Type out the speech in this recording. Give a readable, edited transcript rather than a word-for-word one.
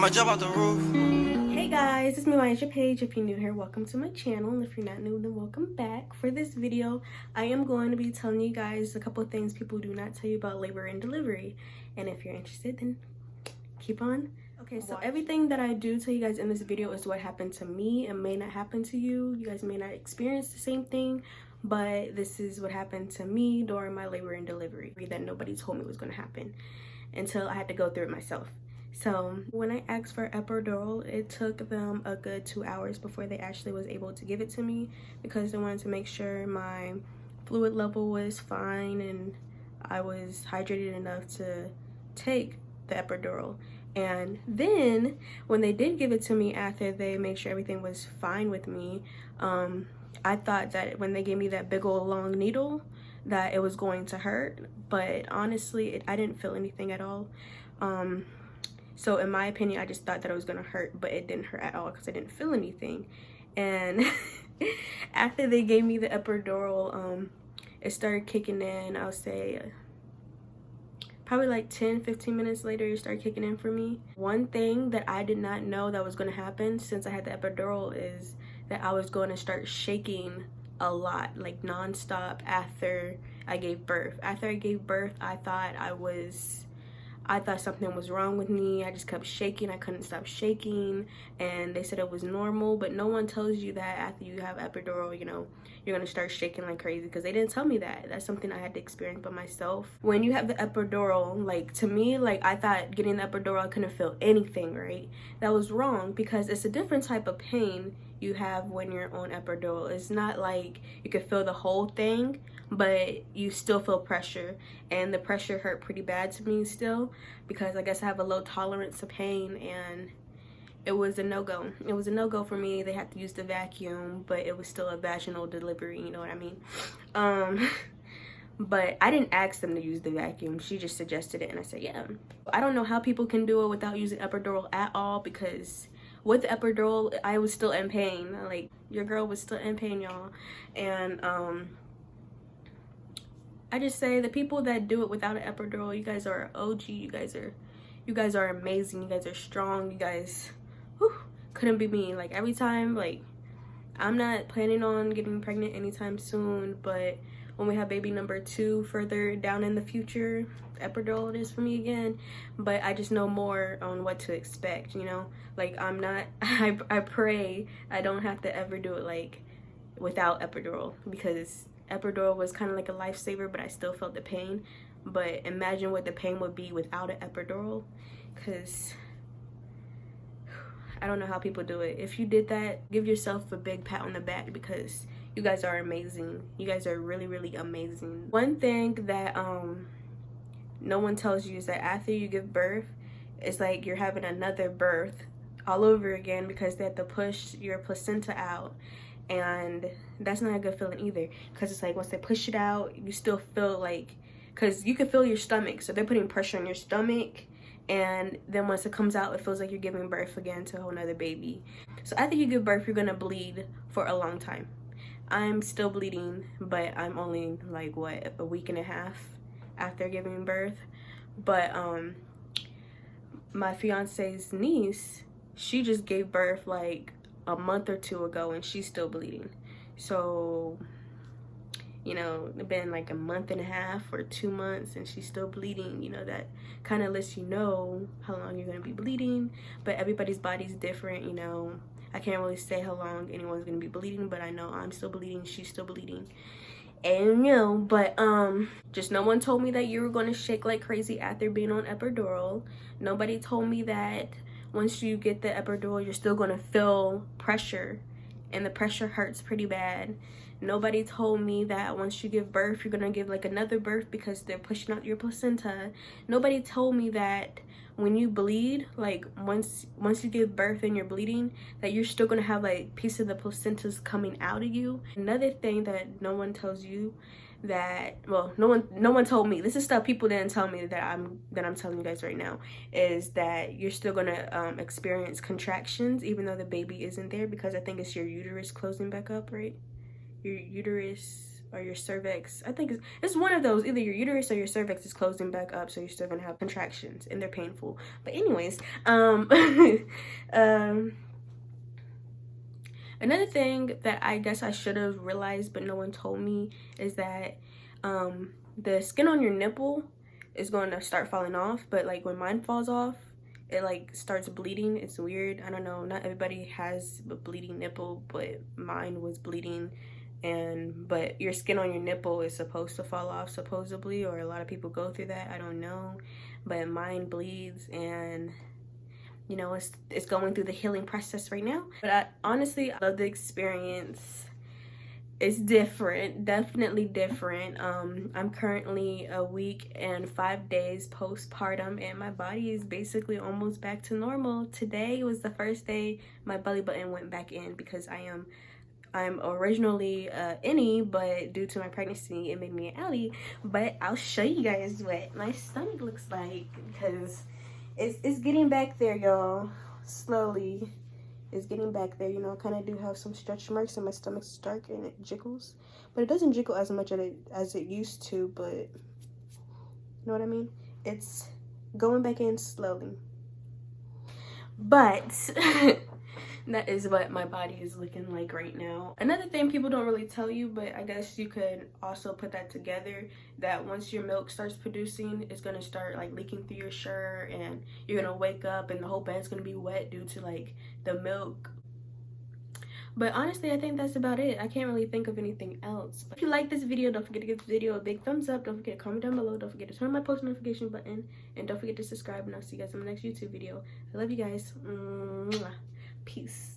I'ma jump off the roof. Hey guys, it's me, Asia Page. If you're new here, welcome to my channel, and if you're not new, then welcome back. For this video, I am going to be telling you guys a couple of things people do not tell you about labor and delivery, and if you're interested, then keep on. Okay, so everything that I do tell you guys in this video is what happened to me. It may not happen to you. You guys may not experience the same thing, but this is what happened to me during my labor and delivery that nobody told me was going to happen until I had to go through it myself. So when I asked for epidural, it took them a good 2 hours before they actually was able to give it to me, because they wanted to make sure my fluid level was fine and I was hydrated enough to take the epidural. And then when they did give it to me, after they made sure everything was fine with me, I thought that when they gave me that big old long needle that it was going to hurt, but honestly I didn't feel anything at all. So in my opinion, I just thought that it was gonna hurt, but it didn't hurt at all because I didn't feel anything. And after they gave me the epidural, it started kicking in. I'll say probably like 10-15 minutes later, it started kicking in for me. One thing that I did not know that was gonna happen since I had the epidural is that I was going to start shaking a lot, like nonstop, after I gave birth. After I gave birth, I thought something was wrong with me. I just kept shaking. I couldn't stop shaking, and they said it was normal, but no one tells you that after you have epidural, you know, you're gonna start shaking like crazy, because they didn't tell me that. That's something I had to experience by myself. When you have the epidural, like, to me, like, I thought getting the epidural I couldn't feel anything, right? That was wrong, because it's a different type of pain you have when you're on epidural. It's not like you can feel the whole thing, but you still feel pressure, and the pressure hurt pretty bad to me still, because I guess I have a low tolerance to pain, and it was a no-go. It was a no-go for me. They had to use the vacuum, but it was still a vaginal delivery, you know what I mean? But I didn't ask them to use the vacuum. She just suggested it, and I said, yeah. I don't know how people can do it without using epidural at all, because with the epidural, I was still in pain. Like, your girl was still in pain, y'all. And I just say the people that do it without an epidural, you guys are OG. You guys are amazing. You guys are strong. You guys, whew, couldn't be me. Like, every time, like, I'm not planning on getting pregnant anytime soon, but when we have baby number 2 further down in the future, epidural it is for me again. But I just know more on what to expect, you know? Like, I'm not, I pray I don't have to ever do it, like, without epidural, because epidural was kind of like a lifesaver, but I still felt the pain. But imagine what the pain would be without an epidural, because I don't know how people do it. If you did that, give yourself a big pat on the back, because you guys are amazing. You guys are really, really amazing. One thing that no one tells you is that after you give birth, it's like you're having another birth all over again, because they have to push your placenta out, and that's not a good feeling either, because it's like once they push it out, you still feel like, because you can feel your stomach, so they're putting pressure on your stomach, and then once it comes out, it feels like you're giving birth again to a whole nother baby. So after you give birth, you're gonna bleed for a long time. I'm still bleeding, but I'm only like, what, a week and a half after giving birth. But my fiance's niece, she just gave birth like a month or 2 ago, and she's still bleeding. So, you know, it's been like a month and a half or 2 months, and she's still bleeding. You know, that kind of lets you know how long you're gonna be bleeding, but everybody's body's different, you know. I can't really say how long anyone's gonna be bleeding, but I know I'm still bleeding, she's still bleeding. And, you know, but just no one told me that you were gonna shake like crazy after being on epidural. Nobody told me that once you get the epidural, you're still gonna feel pressure, and the pressure hurts pretty bad. Nobody told me that once you give birth, you're gonna give like another birth because they're pushing out your placenta. Nobody told me that when you bleed, like once you give birth and you're bleeding, that you're still gonna have like piece of the placentas coming out of you. Another thing that no one tells you, that, well, no one told me, this is stuff people didn't tell me that I'm telling you guys right now, is that you're still gonna experience contractions even though the baby isn't there, because I think it's your uterus closing back up, right? Your uterus, or your cervix. I think it's one of those. Either your uterus or your cervix is closing back up, so you're still gonna have contractions and they're painful. But anyways, another thing that I guess I should have realized but no one told me is that the skin on your nipple is going to start falling off, but like when mine falls off, it like starts bleeding. It's weird. I don't know, not everybody has a bleeding nipple, but mine was bleeding. And but your skin on your nipple is supposed to fall off supposedly, or a lot of people go through that, I don't know, but mine bleeds, and you know, it's going through the healing process right now. But I honestly love the experience. It's different, definitely different. I'm currently a week and 5 days postpartum, and my body is basically almost back to normal. Today was the first day my belly button went back in, because I'm originally innie, but due to my pregnancy it made me an outie. But I'll show you guys what my stomach looks like, because it's getting back there, y'all. Slowly it's getting back there. You know, I kind of do have some stretch marks and my stomach's dark and it jiggles, but it doesn't jiggle as much as it used to. But you know what I mean, it's going back in slowly. But that is what my body is looking like right now. Another thing people don't really tell you, but I guess you could also put that together, that once your milk starts producing, it's gonna start like leaking through your shirt, and you're gonna wake up and the whole bed's gonna be wet due to like the milk. But honestly, I think that's about it. I can't really think of anything else. If you like this video, don't forget to give this video a big thumbs up. Don't forget to comment down below. Don't forget to turn on my post notification button, and don't forget to subscribe, and I'll see you guys in the next YouTube video. I love you guys. Mwah. Peace.